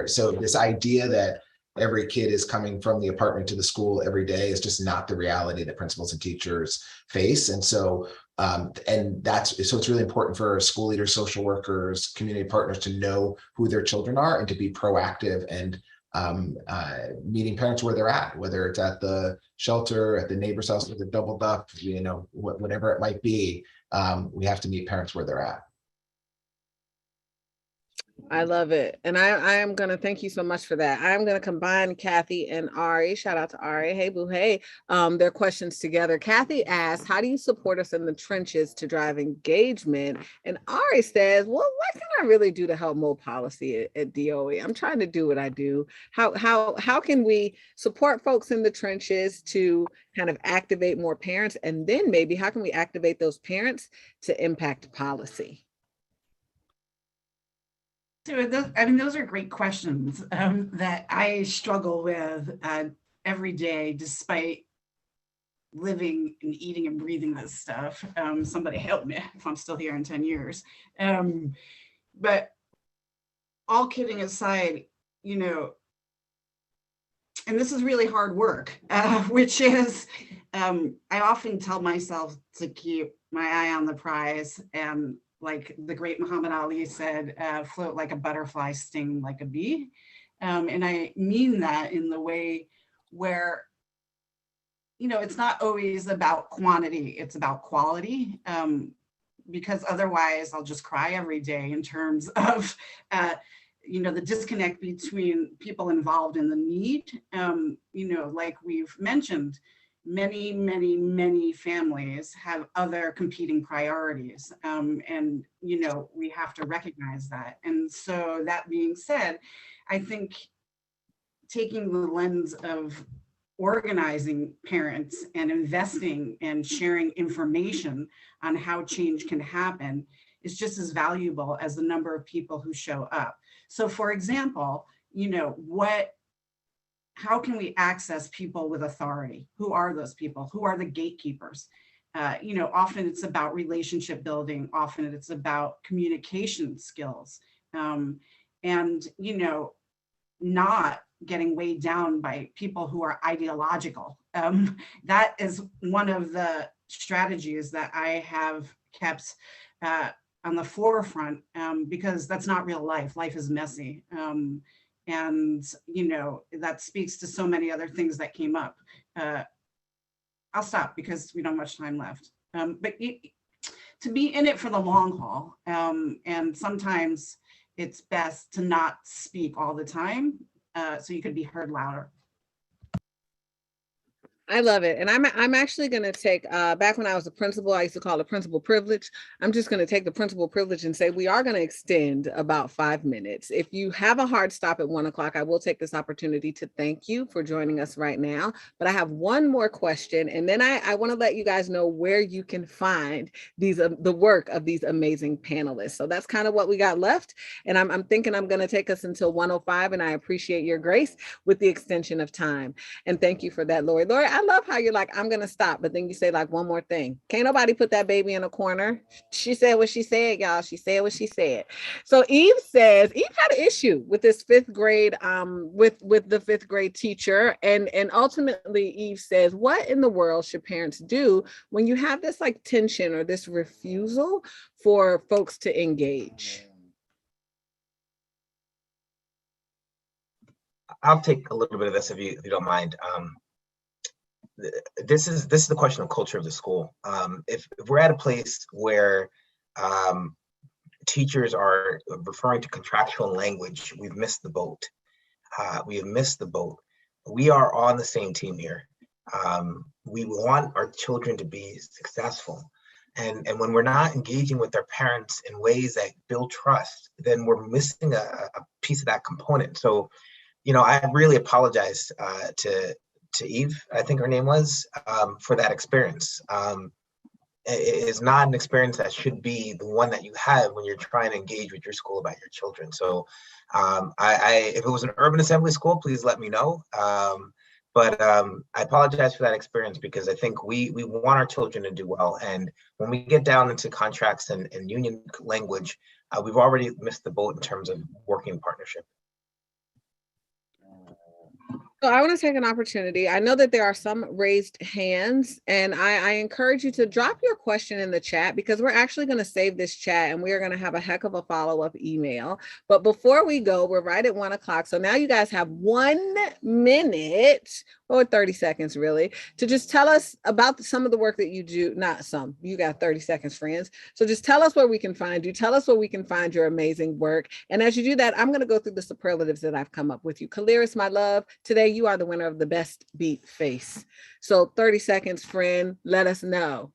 So this idea that every kid is coming from the apartment to the school every day is just not the reality that principals and teachers face. And so, it's really important for school leaders, social workers, community partners to know who their children are and to be proactive and meeting parents where they're at, whether it's at the shelter, at the neighbor's house, where they're doubled up, whatever it might be. We have to meet parents where they're at. I love it. And I am going to thank you so much for that. I'm going to combine Kathy and Ari. Shout out to Ari. Hey, boo, hey. Their questions together. Kathy asked, how do you support us in the trenches to drive engagement? And Ari says, well, what can I really do to help mold policy at DOE? I'm trying to do what I do. How can we support folks in the trenches to kind of activate more parents? And then maybe how can we activate those parents to impact policy? So those are great questions that I struggle with every day, despite living and eating and breathing this stuff. Somebody help me if I'm still here in 10 years. But all kidding aside, you know, and this is really hard work, which is, I often tell myself to keep my eye on the prize. And like the great Muhammad Ali said, float like a butterfly, sting like a bee. And I mean that in the way where, you know, it's not always about quantity, it's about quality. Because otherwise I'll just cry every day in terms of, you know, the disconnect between people involved in the need. You know, like we've mentioned, many families have other competing priorities. And, you know, we have to recognize that. And so that being said, I think taking the lens of organizing parents and investing and sharing information on how change can happen is just as valuable as the number of people who show up. So for example, you know, how can we access people with authority? Who are those people? Who are the gatekeepers? You know, often it's about relationship building. Often it's about communication skills. And, you know, not getting weighed down by people who are ideological. That is one of the strategies that I have kept on the forefront, because that's not real life. Life is messy. And, you know, that speaks to so many other things that came up. I'll stop because we don't have much time left. But to be in it for the long haul, and sometimes it's best to not speak all the time, so you could be heard louder. I love it. And I'm actually going to take, back when I was a principal, I used to call it principal privilege. I'm just going to take the principal privilege and say, we are going to extend about 5 minutes. If you have a hard stop at 1 o'clock, I will take this opportunity to thank you for joining us right now. But I have one more question. And then I want to let you guys know where you can find these, the work of these amazing panelists. So that's kind of what we got left. And I'm thinking I'm going to take us until 1:05, and I appreciate your grace with the extension of time. And thank you for that, Lori. Lori, I love how you're like, I'm going to stop, but then you say like one more thing. Can't nobody put that baby in a corner. She said what she said, y'all. She said what she said. So Eve says, Eve had an issue with this 5th grade, with the 5th grade teacher. And ultimately Eve says, what in the world should parents do when you have this like tension or this refusal for folks to engage? I'll take a little bit of this if you don't mind. This is the question of culture of the school. If we're at a place where teachers are referring to contractual language, we've missed the boat. We have missed the boat. We are on the same team here. We want our children to be successful. And when we're not engaging with their parents in ways that build trust, then we're missing a piece of that component. So, you know, I really apologize to Eve, I think her name was, for that experience. It is not an experience that should be the one that you have when you're trying to engage with your school about your children. So if it was an urban assembly school, please let me know. But I apologize for that experience, because I think we want our children to do well. And when we get down into contracts and union language, we've already missed the boat in terms of working in partnership. So I want to take an opportunity. I know that there are some raised hands, and I encourage you to drop your question in the chat, because we're actually going to save this chat and we are going to have a heck of a follow-up email. But before we go, we're right at 1 o'clock. So now you guys have 1 minute or 30 seconds really to just tell us about some of the work that you do. Not some, you got 30 seconds, friends. So just tell us where we can find you. Tell us where we can find your amazing work. And as you do that, I'm going to go through the superlatives that I've come up with you. Kalris, my love, today you are the winner of the best beat face. So 30 seconds, friend, let us know.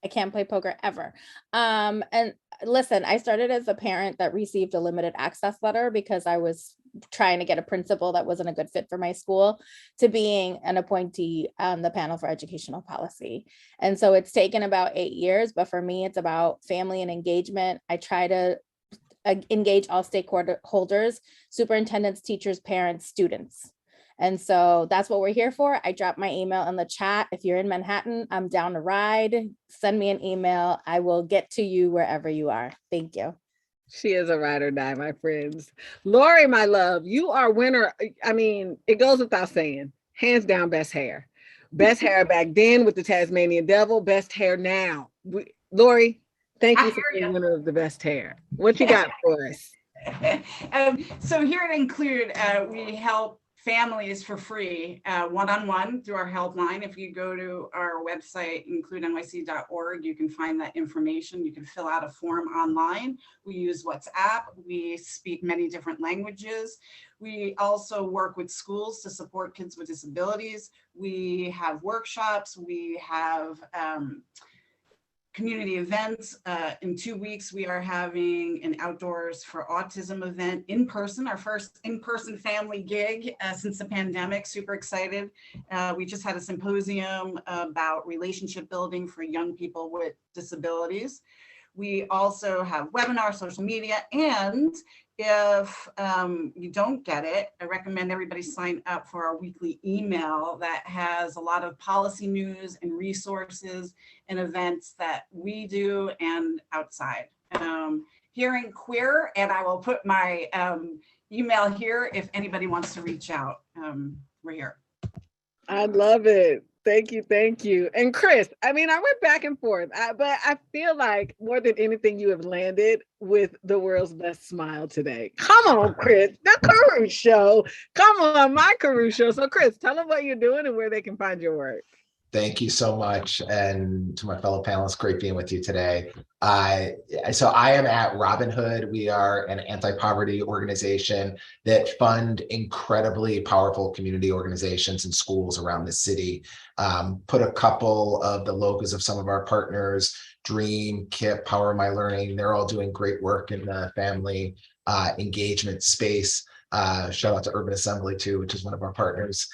I can't play poker ever. And listen, I started as a parent that received a limited access letter because I was trying to get a principal that wasn't a good fit for my school, to being an appointee on the panel for educational policy. And so it's taken about 8 years, but for me, it's about family and engagement. I try to engage all stakeholders, superintendents, teachers, parents, students. And so that's what we're here for. I dropped my email in the chat. If you're in Manhattan, I'm down to ride. Send me an email. I will get to you wherever you are. Thank you. She is a ride or die, my friends. Lori, my love, you are winner. I mean, it goes without saying, hands down, best hair. Best hair back then with the Tasmanian Devil, best hair now. Lori, thank you for being winner of the best hair. What you got for us? So here at Include, we help families for free, one-on-one through our helpline. If you go to our website, includenyc.org, you can find that information. You can fill out a form online. We use WhatsApp. We speak many different languages. We also work with schools to support kids with disabilities. We have workshops. We have community events. In 2 weeks, we are having an outdoors for autism event in person, our first in-person family gig since the pandemic. Super excited. We just had a symposium about relationship building for young people with disabilities. We also have webinars, social media, and if you don't get it, I recommend everybody sign up for our weekly email that has a lot of policy news and resources and events that we do and outside. Hearing Queer, and I will put my email here if anybody wants to reach out. We're here. I love it. Thank you. Thank you. And Chris, I mean, I went back and forth, but I feel like more than anything, you have landed with the world's best smile today. Come on, Chris, the Kalris Show. Come on, my Kalris Show. So Chris, tell them what you're doing and where they can find your work. Thank you so much. And to my fellow panelists, great being with you today. So I am at Robin Hood. We are an anti-poverty organization that fund incredibly powerful community organizations and schools around the city. Put a couple of the logos of some of our partners, Dream, KIP, Power My Learning. They're all doing great work in the family engagement space. Shout out to Urban Assembly too, which is one of our partners.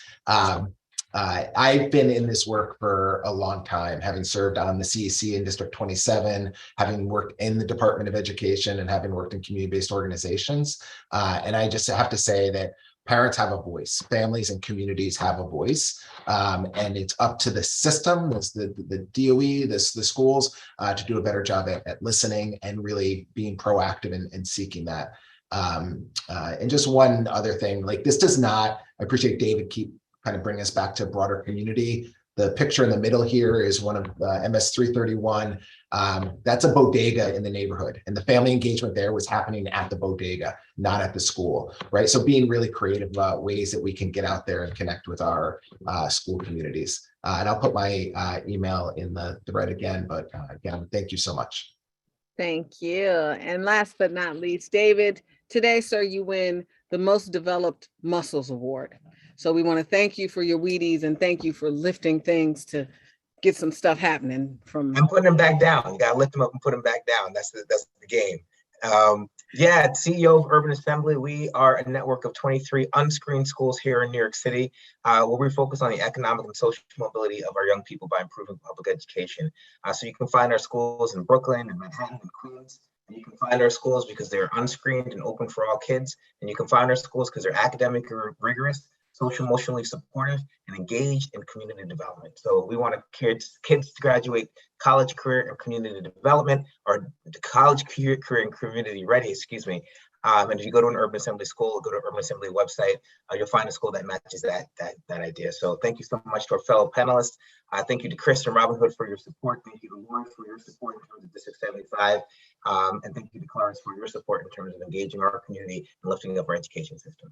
I've been in this work for a long time, having served on the CEC in District 27, having worked in the Department of Education, and having worked in community-based organizations. And I just have to say that parents have a voice, families and communities have a voice, and it's up to the system, the DOE, the schools, to do a better job at listening and really being proactive and seeking that. And just one other thing, like this does not, I appreciate David keep kind of bring us back to broader community. The picture in the middle here is one of MS 331. That's a bodega in the neighborhood, and the family engagement there was happening at the bodega, not at the school, right? So being really creative about ways that we can get out there and connect with our school communities. And I'll put my email in the thread again, but again, thank you so much. Thank you. And last but not least, David, today, sir, you win the Most Developed Muscles Award. So we want to thank you for your Wheaties and thank you for lifting things to get some stuff happening from. I'm putting them back down. You got to lift them up and put them back down. That's the game. Yeah, CEO of Urban Assembly. We are a network of 23 unscreened schools here in New York City, where we focus on the economic and social mobility of our young people by improving public education. So you can find our schools in Brooklyn and Manhattan and Queens. And you can find our schools because they're unscreened and open for all kids. And you can find our schools because they're academically rigorous, social emotionally supportive, and engaged in community development. So we want kids to graduate college, career, and community development, or college, career, and community ready, excuse me. And if you go to an Urban Assembly school, go to Urban Assembly website, you'll find a school that matches that idea. So thank you so much to our fellow panelists. Thank you to Chris and Robin Hood for your support. Thank you to Lauren for your support in terms of District 75. And thank you to Kalris for your support in terms of engaging our community and lifting up our education system.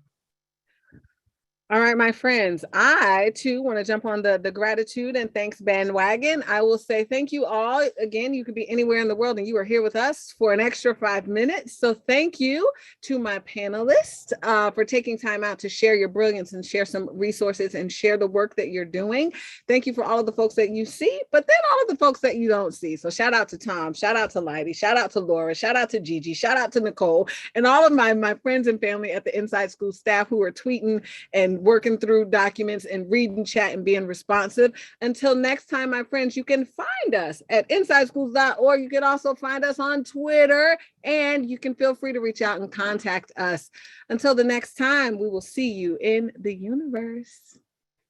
All right, my friends, I too want to jump on the gratitude and thanks bandwagon. I will say thank you all. Again, you could be anywhere in the world and you are here with us for an extra 5 minutes. So thank you to my panelists for taking time out to share your brilliance and share some resources and share the work that you're doing. Thank you for all of the folks that you see, but then all of the folks that you don't see. So shout out to Tom, shout out to Leidy, shout out to Laura, shout out to Gigi, shout out to Nicole, and all of my friends and family at the Inside School staff who are tweeting and working through documents and reading chat and being responsive. Until next time, my friends, you can find us at insideschools.org. You can also find us on Twitter, and you can feel free to reach out and contact us. Until the next time, we will see you in the universe.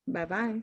Bye-bye.